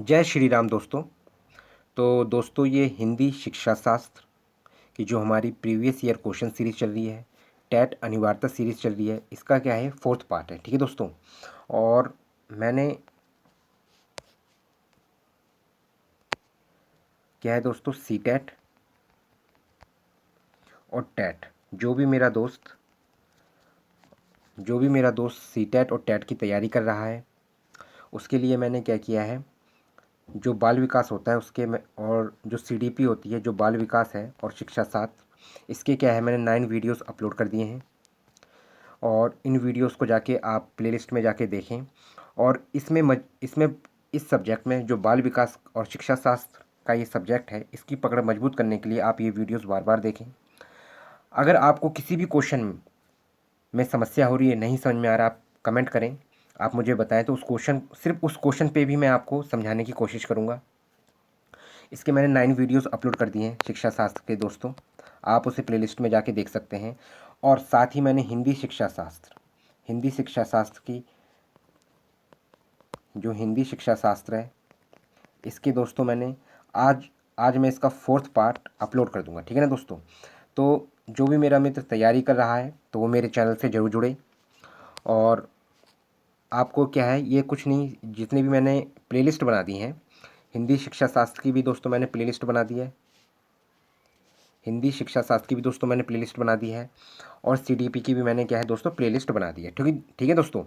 जय श्री राम दोस्तों। तो दोस्तों ये हिंदी शिक्षा शास्त्र की जो हमारी प्रीवियस ईयर क्वेश्चन सीरीज़ चल रही है, टेट अनिवार्यता सीरीज़ चल रही है, इसका क्या है फोर्थ पार्ट है। ठीक है दोस्तों। और मैंने क्या है दोस्तों सी टेट और टेट जो भी मेरा दोस्त सी टेट और टेट की तैयारी कर रहा है, उसके लिए मैंने क्या किया है, जो बाल विकास होता है उसके में और जो सीडीपी होती है, जो बाल विकास है और शिक्षा शास्त्र, इसके क्या है मैंने 9 वीडियोस अपलोड कर दिए हैं। और इन वीडियोस को जाके आप प्लेलिस्ट में जाके देखें। और इसमें इस सब्जेक्ट में जो बाल विकास और शिक्षा शास्त्र का ये सब्जेक्ट है, इसकी पकड़ मजबूत करने के लिए आप ये वीडियोस बार बार देखें। अगर आपको किसी भी क्वेश्चन में समस्या हो रही है, नहीं समझ में आ रहा, आप कमेंट करें, आप मुझे बताएं, तो सिर्फ उस क्वेश्चन पे भी मैं आपको समझाने की कोशिश करूँगा। इसके मैंने 9 वीडियोस अपलोड कर दिए हैं शिक्षा शास्त्र के दोस्तों, आप उसे प्लेलिस्ट में जाके देख सकते हैं। और साथ ही मैंने हिंदी शिक्षा शास्त्र की जो हिंदी शिक्षा शास्त्र है, इसके दोस्तों मैंने आज आज मैं इसका फोर्थ पार्ट अपलोड कर दूंगा। ठीक है ना दोस्तों। तो जो भी मेरा मित्र तैयारी कर रहा है तो वो मेरे चैनल से ज़रूर जुड़े। और आपको क्या है, ये कुछ नहीं, जितने भी मैंने प्लेलिस्ट बना दी हैं, हिंदी शिक्षा शास्त्र की भी दोस्तों मैंने प्लेलिस्ट बना दी है, हिंदी शिक्षा शास्त्र की भी दोस्तों मैंने प्लेलिस्ट बना दी है, और सीडीपी की भी मैंने क्या है दोस्तों प्लेलिस्ट बना दी है। ठीक है दोस्तों।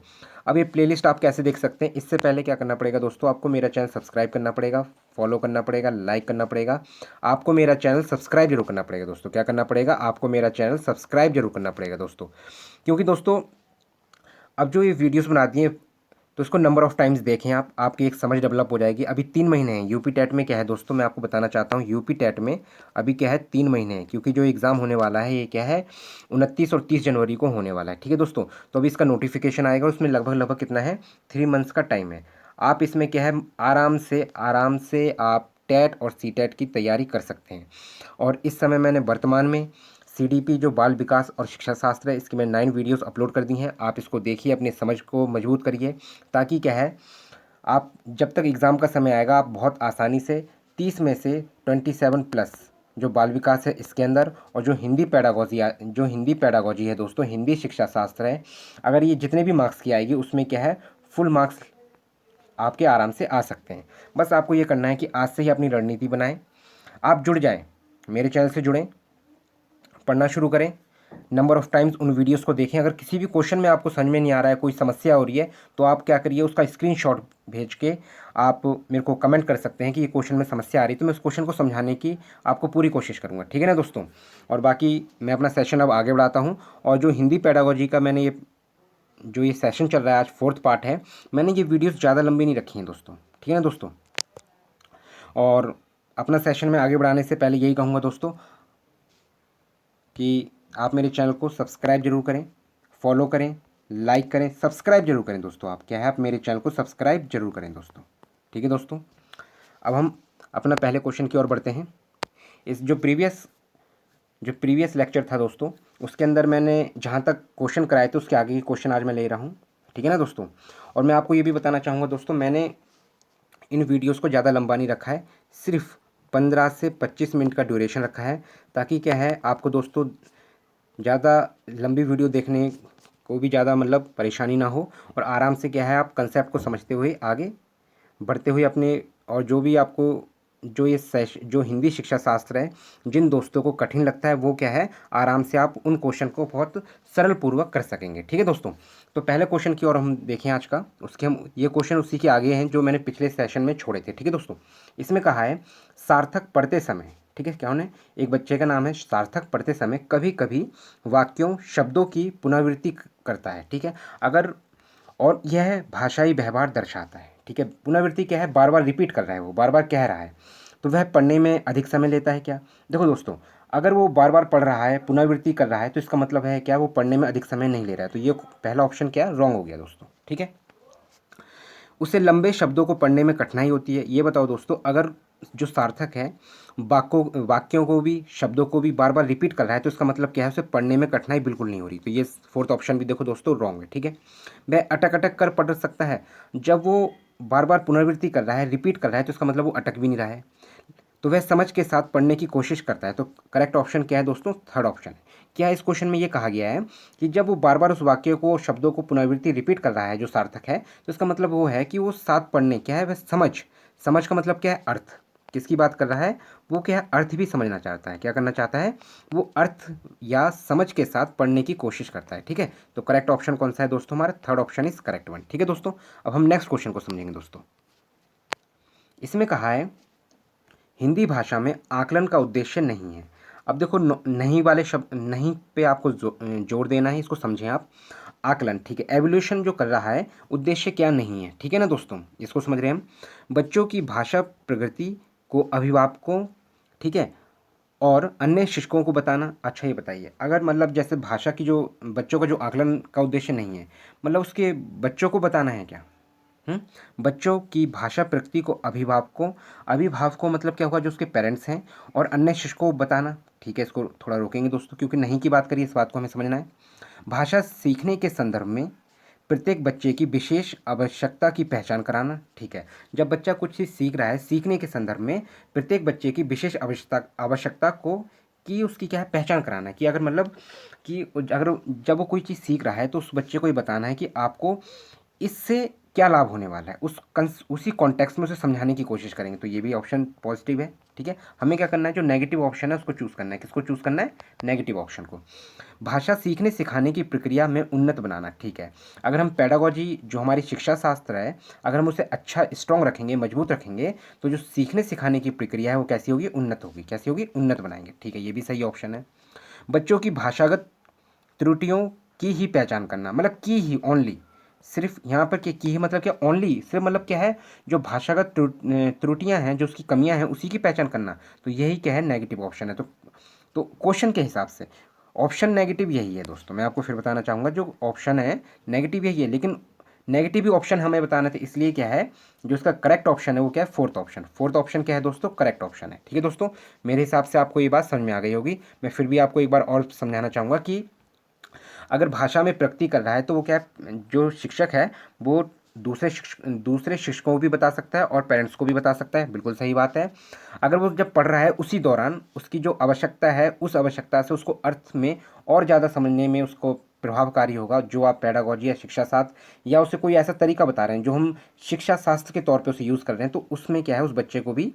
अब ये प्लेलिस्ट आप कैसे देख सकते हैं, इससे पहले क्या करना पड़ेगा दोस्तों, आपको मेरा चैनल सब्सक्राइब करना पड़ेगा, फॉलो करना पड़ेगा, लाइक करना पड़ेगा। आपको मेरा चैनल सब्सक्राइब जरूर करना पड़ेगा दोस्तों। क्या करना पड़ेगा, आपको मेरा चैनल सब्सक्राइब जरूर करना पड़ेगा दोस्तों। क्योंकि दोस्तों अब जो ये वीडियोस बनाती हैं, तो इसको नंबर ऑफ़ टाइम्स देखें आप, आपकी एक समझ डेवलप हो जाएगी। अभी 3 महीने हैं यूपी टेट में। क्या है दोस्तों, मैं आपको बताना चाहता हूँ, यूपी टेट में अभी क्या है 3 महीने हैं, क्योंकि जो एग्ज़ाम होने वाला है ये क्या है 29 और 30 जनवरी को होने वाला है। ठीक है दोस्तों। तो अभी इसका नोटिफिकेशन आएगा, उसमें लगभग कितना है 3 मंथ्स का टाइम है। आप इसमें क्या है आराम से आप टेट और सी टेट की तैयारी कर सकते हैं। और इस समय मैंने वर्तमान में सीडीपी जो बाल विकास और शिक्षा शास्त्र है, इसकी मैं 9 वीडियोस अपलोड कर दी हैं। आप इसको देखिए, अपनी समझ को मजबूत करिए, ताकि क्या है आप जब तक एग्ज़ाम का समय आएगा आप बहुत आसानी से 30 में से 27 प्लस जो बाल विकास है इसके अंदर, और जो हिंदी पैडागोजी है दोस्तों, हिंदी शिक्षा शास्त्र है, अगर ये जितने भी मार्क्स की आएगी उसमें क्या है फुल मार्क्स आपके आराम से आ सकते हैं। बस आपको ये करना है कि आज से ही अपनी रणनीति बनाएं, आप जुड़ जाएं, मेरे चैनल से जुड़ें, पढ़ना शुरू करें, नंबर ऑफ़ टाइम्स उन वीडियोस को देखें। अगर किसी भी क्वेश्चन में आपको समझ में नहीं आ रहा है, कोई समस्या हो रही है, तो आप क्या करिए, उसका स्क्रीनशॉट भेज के आप मेरे को कमेंट कर सकते हैं कि ये क्वेश्चन में समस्या आ रही है, तो मैं उस क्वेश्चन को समझाने की आपको पूरी कोशिश करूँगा। ठीक है ना दोस्तों। और बाकी मैं अपना सेशन अब आगे बढ़ाता हूँ। और जो हिंदी पैडागोजी का ये सेशन चल रहा है, आज फोर्थ पार्ट है, मैंने ये वीडियोज़ ज़्यादा लंबी नहीं रखी हैं दोस्तों। ठीक है ना दोस्तों। और अपना सेशन में आगे बढ़ाने से पहले यही कहूँगा दोस्तों कि आप मेरे चैनल को सब्सक्राइब जरूर करें, फॉलो करें, लाइक करें, सब्सक्राइब जरूर करें दोस्तों। आप क्या है, आप मेरे चैनल को सब्सक्राइब जरूर करें दोस्तों। ठीक है दोस्तों। अब हम अपना पहले क्वेश्चन की ओर बढ़ते हैं। इस जो प्रीवियस लेक्चर था दोस्तों, उसके अंदर मैंने जहाँ तक क्वेश्चन कराए थे उसके आगे के क्वेश्चन आज मैं ले रहा हूँ। ठीक है ना दोस्तों। और मैं आपको ये भी बताना चाहूँगा दोस्तों, मैंने इन वीडियोस को ज़्यादा लंबा नहीं रखा है, सिर्फ 15 से 25 मिनट का ड्यूरेशन रखा है, ताकि क्या है आपको दोस्तों ज़्यादा लंबी वीडियो देखने को भी ज़्यादा परेशानी ना हो, और आराम से क्या है आप कंसेप्ट को समझते हुए आगे बढ़ते हुए अपने, और जो भी आपको जो हिंदी शिक्षा शास्त्र है, जिन दोस्तों को कठिन लगता है वो क्या है आराम से आप उन क्वेश्चन को बहुत सरल पूर्वक कर सकेंगे। ठीक है दोस्तों। तो पहले क्वेश्चन की ओर हम देखें आज का, उसके हम ये क्वेश्चन उसी के आगे हैं जो मैंने पिछले सेशन में छोड़े थे। ठीक है दोस्तों। इसमें कहा है सार्थक पढ़ते समय, ठीक है, क्या होने, एक बच्चे का नाम है, सार्थक पढ़ते समय कभी कभी वाक्यों शब्दों की पुनरावृत्ति करता है। ठीक है। अगर और यह भाषाई व्यवहार दर्शाता है। ठीक है। पुनरावृत्ति क्या है, बार बार रिपीट कर रहा है, वो बार बार कह रहा है, तो वह पढ़ने में अधिक समय लेता है क्या। देखो दोस्तों, अगर वो बार बार पढ़ रहा है, पुनरावृत्ति कर रहा है, तो इसका मतलब है क्या, वो पढ़ने में अधिक समय नहीं ले रहा है। तो ये पहला ऑप्शन क्या रॉन्ग हो गया दोस्तों। ठीक है। उसे लंबे शब्दों को पढ़ने में कठिनाई होती है। ये बताओ दोस्तों, अगर जो सार्थक है वाक्यों को भी शब्दों को भी बार बार रिपीट कर रहा है, तो इसका मतलब क्या है, उसे पढ़ने में कठिनाई बिल्कुल नहीं हो रही। तो ये फोर्थ ऑप्शन भी देखो दोस्तों रॉन्ग है। ठीक है। वह अटक अटक कर पढ़ सकता है। जब वो बार बार पुनरावृत्ति कर रहा है, रिपीट कर रहा है, तो इसका मतलब वो अटक भी नहीं रहा है, तो वह समझ के साथ पढ़ने की कोशिश करता है। तो करेक्ट ऑप्शन क्या है दोस्तों? थर्ड ऑप्शन है। क्या इस क्वेश्चन में ये कहा गया है कि जब वो बार बार उस वाक्य को, शब्दों को पुनरावृत्ति रिपीट कर रहा है जो सार्थक है, तो इसका मतलब वो है कि वो साथ पढ़ने क्या है, वह समझ, समझ का मतलब क्या है? अर्थ। किसकी बात कर रहा है? वो क्या है? अर्थ भी समझना चाहता है। क्या करना चाहता है? वो अर्थ या समझ के साथ पढ़ने की कोशिश करता है। ठीक है, तो करेक्ट ऑप्शन कौन सा है दोस्तों? हमारा third option is correct one. ठीक है दोस्तों, अब हम नेक्स्ट क्वेश्चन को समझेंगे दोस्तों। इसमें कहा है हिंदी भाषा में आकलन का उद्देश्य नहीं है। अब देखो नहीं वाले शब्द, नहीं पे आपको जोड़ देना है, इसको समझें आप। आकलन, ठीक है, एवोल्यूशन जो कर रहा है, उद्देश्य क्या नहीं है, ठीक है ना दोस्तों, इसको समझ रहे हैं हम। बच्चों की भाषा प्रगति को अभिभावकों, ठीक है, और अन्य शिक्षकों को बताना। अच्छा ये बताइए, अगर मतलब जैसे भाषा की जो बच्चों का जो आकलन का उद्देश्य नहीं है, मतलब उसके बच्चों को बताना है क्या? बच्चों की भाषा प्रगति को अभिभावकों, अभिभावकों मतलब क्या होगा? जो उसके पेरेंट्स हैं, और अन्य शिक्षकों को बताना। ठीक है, इसको थोड़ा रोकेंगे दोस्तों, क्योंकि नहीं की बात करिए, इस बात को हमें समझना है। भाषा सीखने के संदर्भ में प्रत्येक बच्चे की विशेष आवश्यकता की पहचान कराना। ठीक है, जब बच्चा कुछ चीज़ सीख रहा है, सीखने के संदर्भ में प्रत्येक बच्चे की विशेष आवश्यकता को, की उसकी क्या है? पहचान कराना है। कि अगर मतलब कि अगर जब वो कोई चीज़ सीख रहा है, तो उस बच्चे को ये बताना है कि आपको इससे क्या लाभ होने वाला है, उसी कॉन्टेक्स्ट में उसे समझाने की कोशिश करेंगे। तो ये भी ऑप्शन पॉजिटिव है। ठीक है, हमें क्या करना है? जो नेगेटिव ऑप्शन है उसको चूज़ करना है। किसको चूज़ करना है? नेगेटिव ऑप्शन को। भाषा सीखने सिखाने की प्रक्रिया में उन्नत बनाना। ठीक है, अगर हम पेडागोजी, जो हमारी शिक्षा शास्त्र है, अगर हम उसे अच्छा स्ट्रॉन्ग रखेंगे, मजबूत रखेंगे, तो जो सीखने सिखाने की प्रक्रिया है वो कैसी होगी? उन्नत होगी। कैसी होगी? उन्नत बनाएंगे। ठीक है, ये भी सही ऑप्शन है। बच्चों की भाषागत त्रुटियों की ही पहचान करना, मतलब की ही, ओनली, सिर्फ यहाँ पर की ही मतलब क्या? ओनली, सिर्फ मतलब क्या है? जो भाषागत त्रुटियाँ हैं, जो उसकी कमियाँ हैं, उसी की पहचान करना। तो यही क्या है? नेगेटिव ऑप्शन है। तो क्वेश्चन के हिसाब से ऑप्शन नेगेटिव यही है दोस्तों। मैं आपको फिर बताना चाहूँगा, जो ऑप्शन है नेगेटिव यही है, लेकिन नेगेटिव ही ऑप्शन हमें बताना था, इसलिए क्या है, जो इसका करेक्ट ऑप्शन है वो क्या है? Fourth option. फोर्थ ऑप्शन क्या है दोस्तों? करेक्ट ऑप्शन है। ठीक है दोस्तों, मेरे हिसाब से आपको ये बात समझ में आ गई होगी। मैं फिर भी आपको एक बार और समझाना चाहूँगा कि अगर भाषा में प्रगति कर रहा है, तो वो क्या है? जो शिक्षक है वो दूसरे शिक्षकों को भी बता सकता है और पेरेंट्स को भी बता सकता है। बिल्कुल सही बात है। अगर वो जब पढ़ रहा है, उसी दौरान उसकी जो आवश्यकता है, उस आवश्यकता से उसको अर्थ में और ज़्यादा समझने में उसको प्रभावकारी होगा, जो आप पेडागोजी या शिक्षा शास्त्र, या उसे कोई ऐसा तरीका बता रहे हैं जो हम शिक्षा शास्त्र के तौर पे उसे यूज़ कर रहे हैं, तो उसमें क्या है? उस बच्चे को भी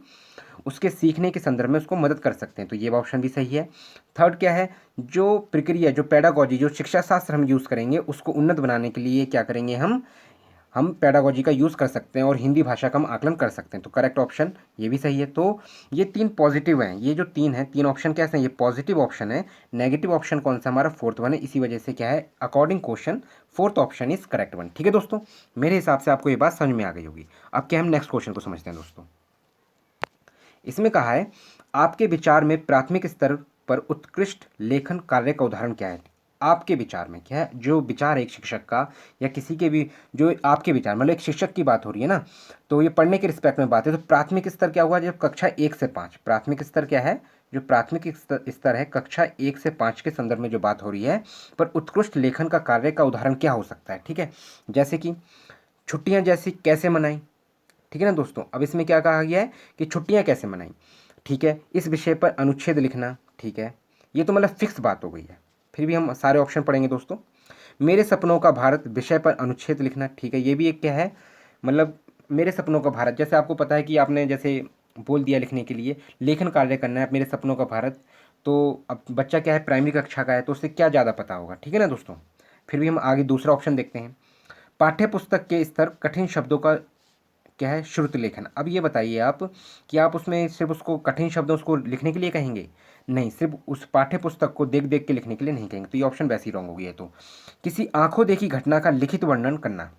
उसके सीखने के संदर्भ में उसको मदद कर सकते हैं। तो ये ऑप्शन भी सही है। थर्ड क्या है? जो प्रक्रिया, जो पेडागोजी, जो शिक्षा शास्त्र हम यूज़ करेंगे, उसको उन्नत बनाने के लिए क्या करेंगे? हम पेडागोजी का यूज़ कर सकते हैं और हिंदी भाषा का हम आकलन कर सकते हैं। तो करेक्ट ऑप्शन ये भी सही है। तो ये तीन पॉजिटिव हैं। ये जो तीन हैं, तीन ऑप्शन कैसे हैं? ये पॉजिटिव ऑप्शन है। नेगेटिव ऑप्शन कौन सा? हमारा फोर्थ वन है। इसी वजह से क्या है? According question fourth option is correct one. ठीक है दोस्तों, मेरे हिसाब से आपको ये बात समझ में आ गई होगी। अब क्या, हम नेक्स्ट क्वेश्चन को समझते हैं दोस्तों। इसमें कहा है आपके विचार में प्राथमिक स्तर पर उत्कृष्ट लेखन कार्य का उदाहरण क्या है? आपके विचार में क्या है? जो विचार है एक शिक्षक का या किसी के भी, जो आपके विचार, मतलब एक शिक्षक की बात हो रही है ना, तो ये पढ़ने के रिस्पेक्ट में बात है। तो प्राथमिक स्तर क्या हुआ? जब कक्षा 1 से 5, प्राथमिक स्तर क्या है? जो प्राथमिक स्तर है, कक्षा 1 से 5 के संदर्भ में जो बात हो रही है, पर उत्कृष्ट लेखन का कार्य का उदाहरण क्या हो सकता है? ठीक है, जैसे कि छुट्टियां जैसी कैसे मनाई। ठीक है ना दोस्तों, अब इसमें क्या कहा गया है कि छुट्टियां कैसे मनाई। ठीक है, इस विषय पर अनुच्छेद लिखना। ठीक है, ये तो मतलब फिक्स बात हो गई है। फिर भी हम सारे ऑप्शन पढ़ेंगे दोस्तों। मेरे सपनों का भारत विषय पर अनुच्छेद लिखना। ठीक है, ये भी एक क्या है? मतलब मेरे सपनों का भारत, जैसे आपको पता है कि आपने जैसे बोल दिया लिखने के लिए, लेखन कार्य करना है मेरे सपनों का भारत, तो अब बच्चा क्या है? प्राइमरी कक्षा का है, तो उसे क्या ज़्यादा पता होगा। ठीक है ना दोस्तों, फिर भी हम आगे दूसरा ऑप्शन देखते हैं। पाठ्य पुस्तक के स्तर कठिन शब्दों का क्या है? श्रुत लेखन। अब ये बताइए आप कि आप उसमें सिर्फ उसको कठिन शब्दों उसको लिखने के लिए कहेंगे? नहीं, सिर्फ उस पाठ्य पुस्तक को देख देख के लिखने के लिए नहीं कहेंगे। तो ये ऑप्शन वैसे ही रॉन्ग हो गया। तो किसी आंखों देखी घटना का लिखित वर्णन करना।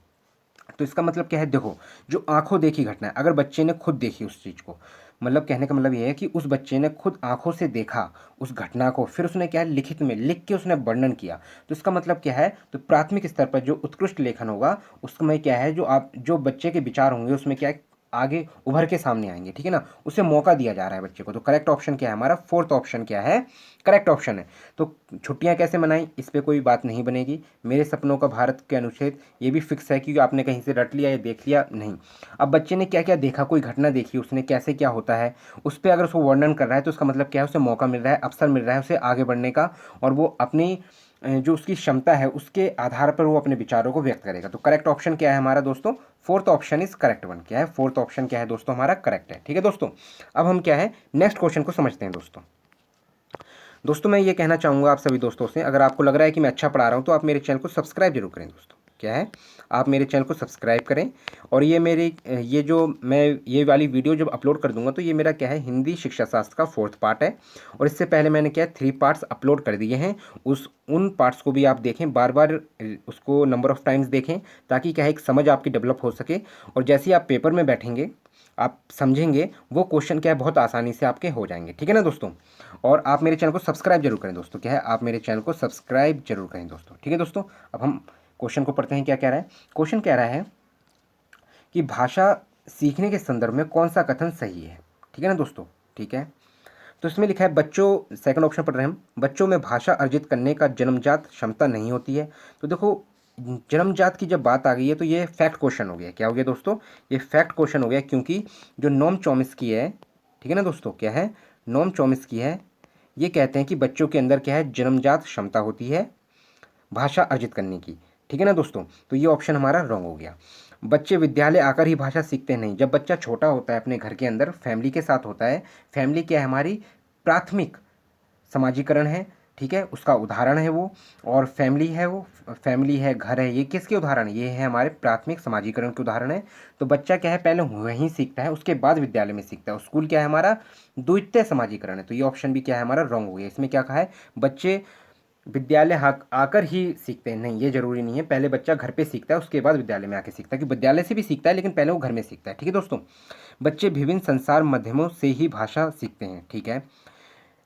तो इसका मतलब क्या है? देखो, जो आंखों देखी घटना है, अगर बच्चे ने खुद देखी उस चीज़ को, मतलब कहने का मतलब ये है कि उस बच्चे ने खुद आंखों से देखा उस घटना को, फिर उसने क्या है? लिखित में लिख के उसने वर्णन किया। तो इसका मतलब क्या है? तो प्राथमिक स्तर पर जो उत्कृष्ट लेखन होगा उसमें क्या है? जो बच्चे के विचार होंगे उसमें क्या है? आगे उभर के सामने आएंगे, ठीक है ना, उसे मौका दिया जा रहा है बच्चे को। तो करेक्ट ऑप्शन क्या है हमारा, फोर्थ ऑप्शन क्या है, करेक्ट ऑप्शन है। तो छुट्टियां कैसे मनाई, इस पर कोई बात नहीं बनेगी। मेरे सपनों का भारत के अनुच्छेद, ये भी फिक्स है क्योंकि आपने कहीं से रट लिया या देख लिया नहीं। अब बच्चे ने क्या क्या देखा, कोई घटना देखी उसने, कैसे क्या होता है, उस पर अगर उसको वर्णन कर रहा है तो उसका मतलब क्या है, उसे मौका मिल रहा है, अवसर मिल रहा है उसे आगे बढ़ने का, और वो अपनी जो उसकी क्षमता है उसके आधार पर वो अपने विचारों को व्यक्त करेगा। तो करेक्ट ऑप्शन क्या है हमारा दोस्तों, fourth option is correct one. क्या है, फोर्थ ऑप्शन क्या है दोस्तों हमारा, करेक्ट है। ठीक है दोस्तों, अब हम क्या है नेक्स्ट क्वेश्चन को समझते हैं दोस्तों। दोस्तों मैं ये कहना चाहूँगा आप सभी दोस्तों से, अगर आपको लग रहा है कि मैं अच्छा पढ़ा रहा हूँ तो आप मेरे चैनल को सब्सक्राइब जरूर करें दोस्तों। क्या है, आप मेरे चैनल को सब्सक्राइब करें। और ये मेरी ये जो मैं ये वाली वीडियो जब अपलोड कर दूंगा तो ये मेरा क्या है, हिंदी शिक्षा शास्त्र का फोर्थ पार्ट है। और इससे पहले मैंने क्या है 3 पार्ट्स अपलोड कर दिए हैं, उन पार्ट्स को भी आप देखें, बार बार उसको नंबर ऑफ़ टाइम्स देखें, ताकि क्या है एक समझ आपकी डेवलप हो सके। और जैसे ही आप पेपर में बैठेंगे आप समझेंगे वो क्वेश्चन क्या है बहुत आसानी से आपके हो जाएंगे। ठीक है ना दोस्तों, और आप मेरे चैनल को सब्सक्राइब जरूर करें दोस्तों। क्या है, आप मेरे चैनल को सब्सक्राइब जरूर करें दोस्तों। ठीक है दोस्तों, अब हम क्वेश्चन को पढ़ते हैं। क्या कह रहा है, क्वेश्चन कह रहा है कि भाषा सीखने के संदर्भ में कौन सा कथन सही है। ठीक है ना दोस्तों, ठीक है। तो इसमें लिखा है बच्चों, सेकंड ऑप्शन पढ़ रहे हैं हम, बच्चों में भाषा अर्जित करने का जन्मजात क्षमता नहीं होती है। तो देखो जन्मजात की जब बात आ गई है तो ये फैक्ट क्वेश्चन हो गया। क्या हो गया दोस्तों, ये फैक्ट क्वेश्चन हो गया, क्योंकि जो नोम चॉम्स्की है, ठीक है ना दोस्तों, क्या है, नोम चॉम्स्की है, ये कहते हैं कि बच्चों के अंदर क्या है, जन्मजात क्षमता होती है भाषा अर्जित करने की। ठीक है ना दोस्तों, तो ये ऑप्शन हमारा रॉन्ग हो गया। बच्चे विद्यालय आकर ही भाषा सीखते नहीं, जब बच्चा छोटा होता है अपने घर के अंदर फैमिली के साथ होता है, फैमिली क्या है हमारी प्राथमिक समाजीकरण है। ठीक है, उसका उदाहरण है वो, और फैमिली है वो, फैमिली है, घर है, ये किसके उदाहरण है, ये है हमारे प्राथमिक समाजीकरण के उदाहरण है। तो बच्चा क्या है पहले वहीं सीखता है, उसके बाद विद्यालय में सीखता है। स्कूल क्या है हमारा द्वितीय समाजीकरण है। तो ये ऑप्शन भी क्या है हमारा रॉन्ग हो गया। इसमें क्या कहा है, बच्चे विद्यालय आकर ही सीखते हैं, नहीं ये जरूरी नहीं है, पहले बच्चा घर पे सीखता है उसके बाद विद्यालय में आके सीखता है, कि विद्यालय से भी सीखता है लेकिन पहले वो घर में सीखता है। ठीक है दोस्तों, बच्चे विभिन्न संसार माध्यमों से ही भाषा सीखते हैं। ठीक है,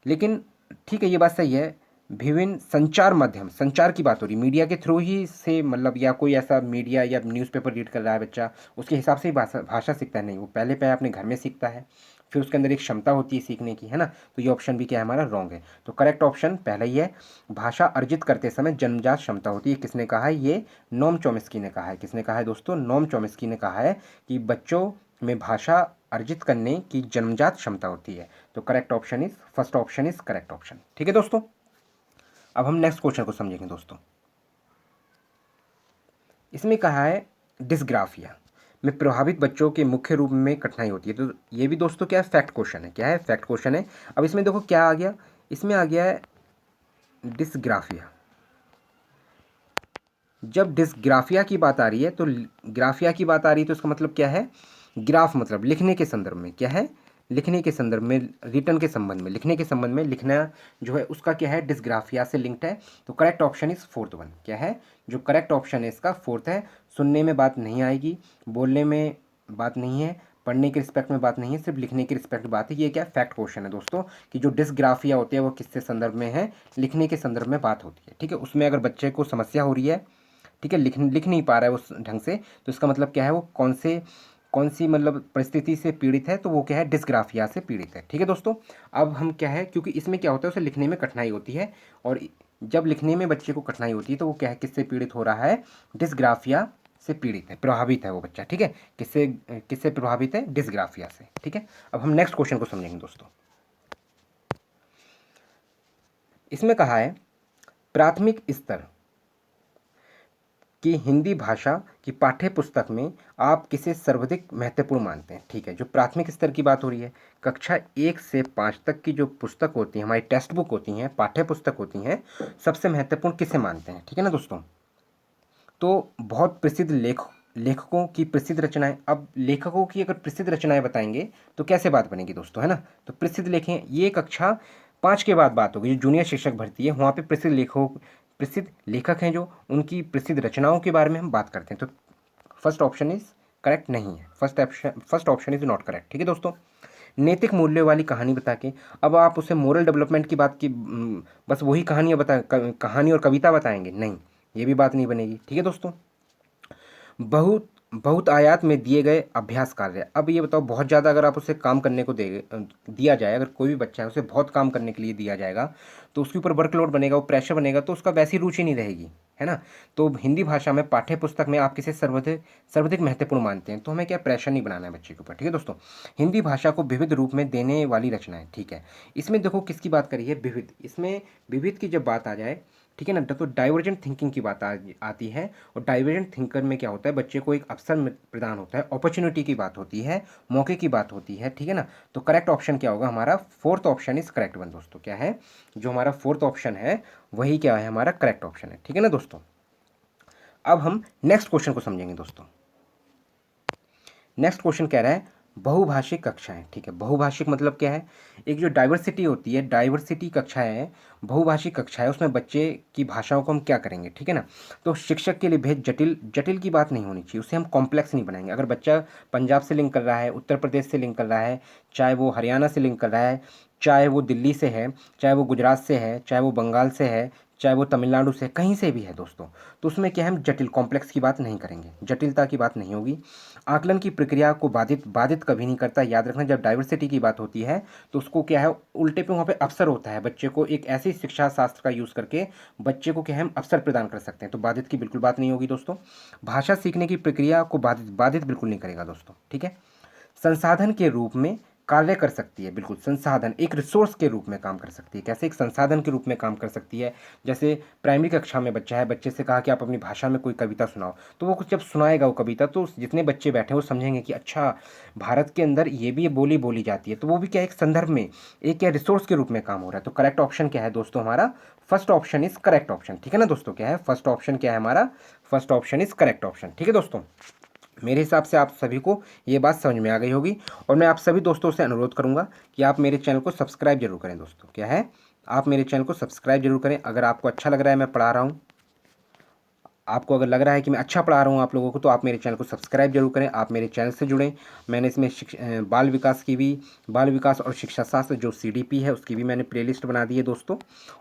लेकिन ठीक है ये बात सही है, विभिन्न संचार माध्यम, संचार की बात हो रही, मीडिया के थ्रू ही से, मतलब या कोई ऐसा मीडिया या न्यूज़पेपर रीड कर रहा है बच्चा उसके हिसाब से ही भाषा भाषा सीखता है, नहीं, वो पहले अपने घर में सीखता है, फिर उसके अंदर एक क्षमता होती है सीखने की, है ना। तो ये ऑप्शन भी क्या है हमारा रॉन्ग है। तो करेक्ट ऑप्शन पहला ही है, भाषा अर्जित करते समय जन्मजात क्षमता होती है। किसने कहा है, ये नोम चॉम्स्की ने कहा है। किसने कहा है दोस्तों, नोम चॉम्स्की ने कहा है कि बच्चों में भाषा अर्जित करने की जन्मजात क्षमता होती है। तो correct option is, first option is correct option. ठीक है दोस्तों, अब हम नेक्स्ट क्वेश्चन को समझेंगे दोस्तों। इसमें कहा है डिस्ग्राफिया में प्रभावित बच्चों के मुख्य रूप में कठिनाई होती है। तो ये भी दोस्तों क्या है, फैक्ट क्वेश्चन है। क्या है, फैक्ट क्वेश्चन है। अब इसमें देखो क्या आ गया, इसमें आ गया है डिस्ग्राफिया। जब डिस्ग्राफिया की बात आ रही है तो ग्राफिया की बात आ रही है तो इसका मतलब क्या है, ग्राफ मतलब लिखने के संदर्भ में, क्या है, लिखने के संदर्भ में, रिटर्न के संबंध में, लिखने के संबंध में, लिखना जो है उसका क्या है डिस्ग्राफिया से लिंक्ड है। तो correct option is fourth one. क्या है, जो करेक्ट ऑप्शन है इसका फोर्थ है। सुनने में बात नहीं आएगी, बोलने में बात नहीं है, पढ़ने के रिस्पेक्ट में बात नहीं है, सिर्फ लिखने के रिस्पेक्ट में बात है। ये क्या फैक्ट क्वेश्चन है दोस्तों, कि जो डिस्ग्राफिया होती है वो किसके संदर्भ में है, लिखने के संदर्भ में बात होती है। ठीक है, उसमें अगर बच्चे को समस्या हो रही है, ठीक है, लिख नहीं पा रहा है उस ढंग से, तो इसका मतलब क्या है, वो कौन सी मतलब परिस्थिति से पीड़ित है, तो वो क्या है डिस्ग्राफिया से पीड़ित है। ठीक है दोस्तों, अब हम क्या है, क्योंकि इसमें क्या होता है उसे लिखने में कठिनाई होती है, और जब लिखने में बच्चे को कठिनाई होती है तो वो क्या है किससे पीड़ित हो रहा है, डिस्ग्राफिया से पीड़ित है, प्रभावित है वो बच्चा। ठीक है, किससे किससे प्रभावित है, डिस्ग्राफिया से। ठीक है, अब हम नेक्स्ट क्वेश्चन को समझेंगे दोस्तों। इसमें कहा है प्राथमिक स्तर कि हिंदी भाषा की पाठ्य पुस्तक में आप किसे सर्वाधिक महत्वपूर्ण मानते हैं। ठीक है, जो प्राथमिक स्तर की बात हो रही है, कक्षा 1 से 5 तक की जो पुस्तक होती है, हमारी टेक्स्ट बुक होती हैं, पाठ्य पुस्तक होती हैं, सबसे महत्वपूर्ण किसे मानते हैं। ठीक है ना दोस्तों, तो बहुत प्रसिद्ध लेखकों की प्रसिद्ध रचनाएं, अब लेखकों की अगर प्रसिद्ध रचनाएं बताएंगे तो कैसे बात बनेगी दोस्तों, है ना। तो प्रसिद्ध लेखें, ये कक्षा 5 के बाद बात होगी, जो जूनियर शिक्षक भर्ती है वहाँ पे प्रसिद्ध लेखक हैं जो उनकी प्रसिद्ध रचनाओं के बारे में हम बात करते हैं। तो फर्स्ट ऑप्शन इज करेक्ट नहीं है, first option is not correct. ठीक है दोस्तों, नैतिक मूल्यों वाली कहानी बता के, अब आप उसे मोरल डेवलपमेंट की बात की बस वही कहानी और कविता बताएंगे, नहीं, ये भी बात नहीं बनेगी। ठीक है दोस्तों, बहुत बहुत आयात में दिए गए अभ्यास कार्य। अब ये बताओ, बहुत ज़्यादा अगर आप उसे काम करने को दिया जाए, अगर कोई भी बच्चा है उसे बहुत काम करने के लिए दिया जाएगा तो उसके ऊपर वर्कलोड बनेगा, वो प्रेशर बनेगा, तो उसका वैसी रुचि नहीं रहेगी, है ना। तो हिंदी भाषा में पाठ्य पुस्तक में आप किसे सर्वाधिक सर्वाधिक महत्वपूर्ण मानते हैं? तो हमें क्या प्रेशर नहीं बनाना है बच्चे के ऊपर, ठीक है दोस्तों। हिंदी भाषा को विविध रूप में देने वाली रचना है, ठीक है। इसमें देखो किसकी बात करी है, विविध। इसमें विविध की जब बात आ जाए, ठीक है ना, तो डाइवर्जेंट थिंकिंग की बात आती है। और डाइवर्जेंट थिंकर में क्या होता है, बच्चे को एक अवसर प्रदान होता है, अपॉर्चुनिटी की बात होती है, मौके की बात होती है, ठीक है ना। तो करेक्ट ऑप्शन क्या होगा हमारा? Fourth option is correct one दोस्तों। क्या है जो हमारा फोर्थ ऑप्शन है, वही क्या है, हमारा करेक्ट ऑप्शन है, ठीक है ना दोस्तों। अब हम नेक्स्ट क्वेश्चन को समझेंगे दोस्तों। नेक्स्ट क्वेश्चन कह रहा है बहुभाषिक कक्षाएं, ठीक है। बहुभाषिक मतलब क्या है? एक जो डाइवर्सिटी होती है, डाइवर्सिटी कक्षाएं हैं, बहुभाषिक कक्षा है, उसमें बच्चे की भाषाओं को हम क्या करेंगे, ठीक है ना। तो शिक्षक के लिए भेद जटिल जटिल की बात नहीं होनी चाहिए, उसे हम कॉम्प्लेक्स नहीं बनाएंगे। अगर बच्चा पंजाब से लिंक कर रहा है, उत्तर प्रदेश से लिंक कर रहा है, चाहे वो हरियाणा से लिंक कर रहा है, चाहे वो दिल्ली से है, चाहे वो गुजरात से है, चाहे वो बंगाल से है, चाहे वो तमिलनाडु से, कहीं से भी है दोस्तों, तो उसमें क्या है, हम जटिल कॉम्प्लेक्स की बात नहीं करेंगे, जटिलता की बात नहीं होगी। आकलन की प्रक्रिया को बाधित बाधित कभी नहीं करता। याद रखना, जब डाइवर्सिटी की बात होती है तो उसको क्या है, उल्टे पे वहाँ पे अवसर होता है, बच्चे को एक ऐसी शिक्षा शास्त्र का यूज़ करके बच्चे को क्या है, हम अवसर प्रदान कर सकते हैं। तो बाधित की बिल्कुल बात नहीं होगी दोस्तों। भाषा सीखने की प्रक्रिया को बाधित बाधित बिल्कुल नहीं करेगा दोस्तों, ठीक है। संसाधन के रूप में कार्य कर सकती है, बिल्कुल संसाधन, एक रिसोर्स के रूप में काम कर सकती है। कैसे? एक संसाधन के रूप में काम कर सकती है। जैसे प्राइमरी कक्षा में बच्चा है, बच्चे से कहा कि आप अपनी भाषा में कोई कविता सुनाओ, तो वो कुछ जब सुनाएगा वो कविता, तो जितने बच्चे बैठे हैं वो समझेंगे कि अच्छा, भारत के अंदर ये भी बोली बोली जाती है, तो वो भी क्या, एक संदर्भ में, एक क्या, रिसोर्स के रूप में काम हो रहा है। तो करेक्ट ऑप्शन क्या है दोस्तों हमारा? First option is correct option, ठीक है ना दोस्तों। क्या है फर्स्ट ऑप्शन? क्या है हमारा first option is correct option, ठीक है दोस्तों। मेरे हिसाब से आप सभी को ये बात समझ में आ गई होगी, और मैं आप सभी दोस्तों से अनुरोध करूंगा कि आप मेरे चैनल को सब्सक्राइब जरूर करें दोस्तों। क्या है, आप मेरे चैनल को सब्सक्राइब जरूर करें। अगर आपको अच्छा लग रहा है मैं पढ़ा रहा हूँ, आपको अगर लग रहा है कि मैं अच्छा पढ़ा रहा हूँ आप लोगों को, तो आप मेरे चैनल को सब्सक्राइब जरूर करें, आप मेरे चैनल से जुड़ें। मैंने इसमें बाल विकास की भी, बाल विकास और शिक्षा शास्त्र जो CDP है उसकी भी मैंने प्लेलिस्ट बना दी है दोस्तों,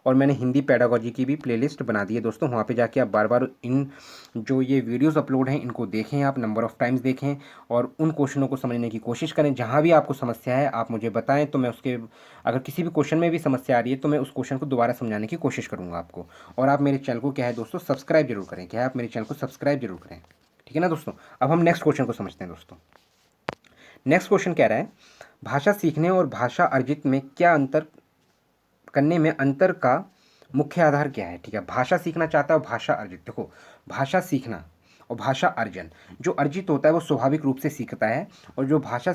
और मैंने हिंदी पेडागोजी की भी प्लेलिस्ट बना दी है दोस्तों। वहाँ पे जाके आप बार बार इन जो ये वीडियोज़ अपलोड हैं इनको देखें, आप नंबर ऑफ़ टाइम्स देखें, और उन क्वेश्चनों को समझने की कोशिश करें। जहाँ भी आपको समस्या है आप मुझे बताएं, तो मैं उसके, अगर किसी भी क्वेश्चन में भी समस्या आ रही है तो मैं उस क्वेश्चन को दोबारा समझाने की कोशिश करूँगा आपको। और आप मेरे चैनल को क्या है दोस्तों, सब्सक्राइब जरूर करें। क्या है, आप मेरे चैनल को सब्सक्राइब जरूर करें, ठीक है ना दोस्तों। अब हम नेक्स्ट क्वेश्चन को समझते हैं दोस्तों। नेक्स्ट क्वेश्चन कह रहा है भाषा सीखने और भाषा अर्जित में क्या अंतर, करने में अंतर का मुख्य आधार क्या है, ठीक है। भाषा सीखना चाहता है और भाषा अर्जित, देखो भाषा सीखना और भाषा अर्जन, जो अर्जित होता है वो स्वाभाविक रूप से सीखता है, और जो भाषा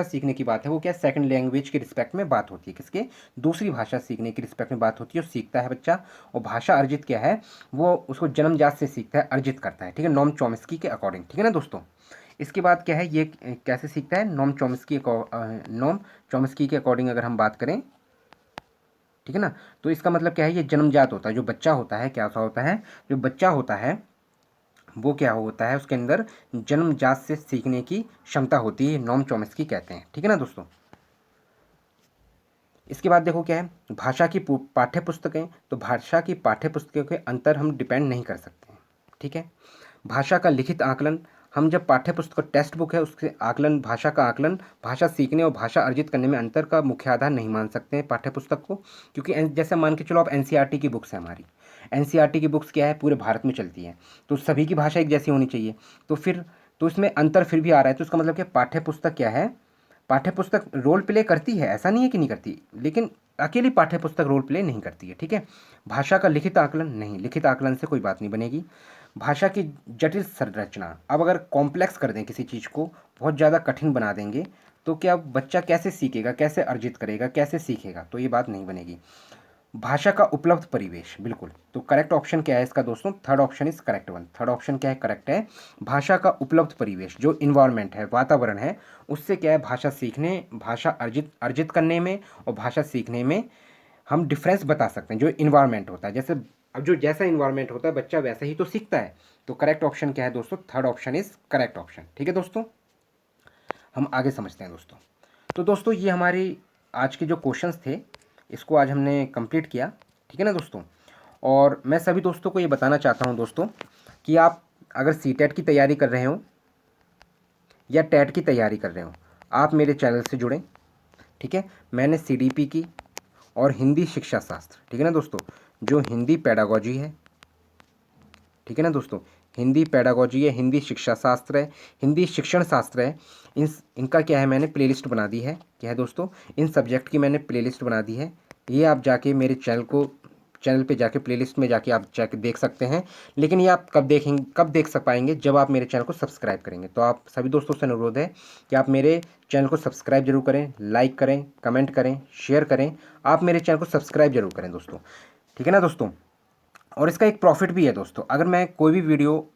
सीखने की बात है वो क्या, सेकंड लैंग्वेज के रिस्पेक्ट में बात होती है, किसके, दूसरी भाषा सीखने के रिस्पेक्ट में बात होती है, और सीखता है बच्चा। और भाषा अर्जित क्या है, वो उसको जन्मजात से सीखता है, अर्जित करता है, ठीक है, नॉम चॉम्स्की के अकॉर्डिंग, ठीक है ना दोस्तों। इसके बाद क्या है, ये कैसे सीखता है, नॉम चॉम्स्की के अकॉर्डिंग अगर हम बात करें, ठीक है ना, तो इसका मतलब क्या है, ये जन्मजात होता है। जो बच्चा होता है, क्या होता है, जो बच्चा होता है वो क्या होता है, उसके अंदर जन्मजात से सीखने की क्षमता होती है, नॉम चॉम्स्की कहते हैं, ठीक है ना दोस्तों। इसके बाद देखो क्या है, भाषा की पाठ्य पुस्तकें, तो भाषा की पाठ्य पुस्तकों के अंतर हम डिपेंड नहीं कर सकते हैं, ठीक है। भाषा का लिखित आकलन, हम जब पाठ्य पुस्तक टेक्स्ट बुक है उसके आकलन, भाषा का आकलन, भाषा सीखने और भाषा अर्जित करने में अंतर का मुख्य आधार नहीं मान सकते हैं पाठ्य पुस्तक को, क्योंकि जैसे मान के चलो आप NCERT की बुक्स है हमारी, NCERT की बुक्स क्या है, पूरे भारत में चलती है, तो सभी की भाषा एक जैसी होनी चाहिए, तो फिर तो इसमें अंतर फिर भी आ रहा है, तो इसका मतलब क्या, पाठ्य पुस्तक क्या है, पाठ्य पुस्तक रोल प्ले करती है, ऐसा नहीं है कि नहीं करती, लेकिन अकेली पाठ्य पुस्तक रोल प्ले नहीं करती है, ठीक है। भाषा का लिखित आकलन नहीं, लिखित आकलन से कोई बात नहीं बनेगी। भाषा की जटिल संरचना, अब अगर कॉम्प्लेक्स कर दें किसी चीज़ को, बहुत ज़्यादा कठिन बना देंगे, तो क्या बच्चा कैसे सीखेगा, कैसे अर्जित करेगा, कैसे सीखेगा, तो ये बात नहीं बनेगी। भाषा का उपलब्ध परिवेश, बिल्कुल, तो करेक्ट ऑप्शन क्या है इसका दोस्तों, third option is correct one, third option क्या है, करेक्ट है। भाषा का उपलब्ध परिवेश, जो इन्वायरमेंट है, वातावरण है, उससे क्या है, भाषा सीखने, भाषा अर्जित अर्जित करने में और भाषा सीखने में हम डिफरेंस बता सकते हैं। जो इन्वायरमेंट होता है, जैसे अब जो जैसा इन्वायरमेंट होता है बच्चा वैसे ही तो सीखता है, तो करेक्ट ऑप्शन क्या है दोस्तों, third option is correct option, ठीक है दोस्तों। हम आगे समझते हैं दोस्तों। तो दोस्तों ये हमारी आज के जो क्वेश्चंस थे इसको आज हमने कंप्लीट किया, ठीक है ना दोस्तों। और मैं सभी दोस्तों को ये बताना चाहता हूँ दोस्तों कि आप अगर CTET की तैयारी कर रहे हो या टेट की तैयारी कर रहे हो, आप मेरे चैनल से जुड़ें। ठीक है, मैंने CDP की और हिंदी शिक्षा शास्त्र, ठीक है ना दोस्तों, जो हिंदी पेडागोजी है, ठीक है ना दोस्तों, हिंदी पेडागोजी है, हिंदी शिक्षा शास्त्र है, हिंदी शिक्षण शास्त्र है, इनका क्या है, मैंने प्लेलिस्ट बना दी है। क्या है दोस्तों, इन सब्जेक्ट की मैंने प्लेलिस्ट बना दी है। ये आप जाके मेरे चैनल पे जाके प्लेलिस्ट में जाके आप जाके देख सकते हैं। लेकिन ये आप कब देख सक पाएंगे, जब आप मेरे चैनल को सब्सक्राइब करेंगे। तो आप सभी दोस्तों से अनुरोध है कि आप मेरे चैनल को सब्सक्राइब जरूर करें, लाइक करें, कमेंट करें, शेयर करें। आप मेरे चैनल को सब्सक्राइब जरूर करें दोस्तों, ठीक है ना दोस्तों। और इसका एक प्रॉफिट भी है दोस्तों, अगर मैं कोई भी वीडियो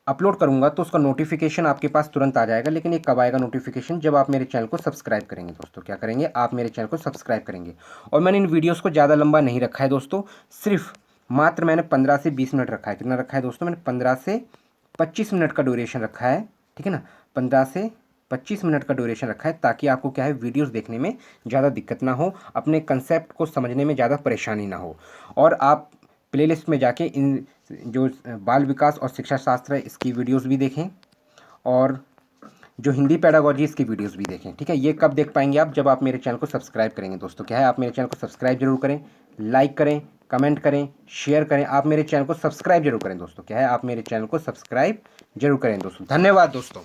अपलोड करूंगा तो उसका नोटिफिकेशन आपके पास तुरंत आ जाएगा। लेकिन ये कब आएगा नोटिफिकेशन, जब आप मेरे चैनल को सब्सक्राइब करेंगे दोस्तों। क्या करेंगे, आप मेरे चैनल को सब्सक्राइब करेंगे। और मैंने इन वीडियोस को ज़्यादा लंबा नहीं रखा है दोस्तों, सिर्फ मात्र मैंने 15 से 20 मिनट रखा है। कितना रखा है दोस्तों, मैंने 15 से 25 मिनट का ड्यूरेशन रखा है, ठीक है ना, 15 से 25 मिनट का ड्यूरेशन रखा है, ताकि आपको क्या है, वीडियोस देखने में ज़्यादा दिक्कत ना हो, अपने कंसेप्ट को समझने में ज़्यादा परेशानी ना हो। और आप प्लेलिस्ट में जाके इन जो बाल विकास और शिक्षा शास्त्र है इसकी वीडियोस भी देखें, और जो हिंदी पेडागोजी इसकी वीडियोस भी देखें। ठीक है, ये कब देख पाएंगे आप, जब आप मेरे चैनल को सब्सक्राइब करेंगे दोस्तों। क्या है, आप मेरे चैनल को सब्सक्राइब जरूर करें, लाइक करें, कमेंट करें, शेयर करें। आप मेरे चैनल को सब्सक्राइब जरूर करें दोस्तों। क्या है, आप मेरे चैनल को सब्सक्राइब जरूर करें दोस्तों। धन्यवाद दोस्तों।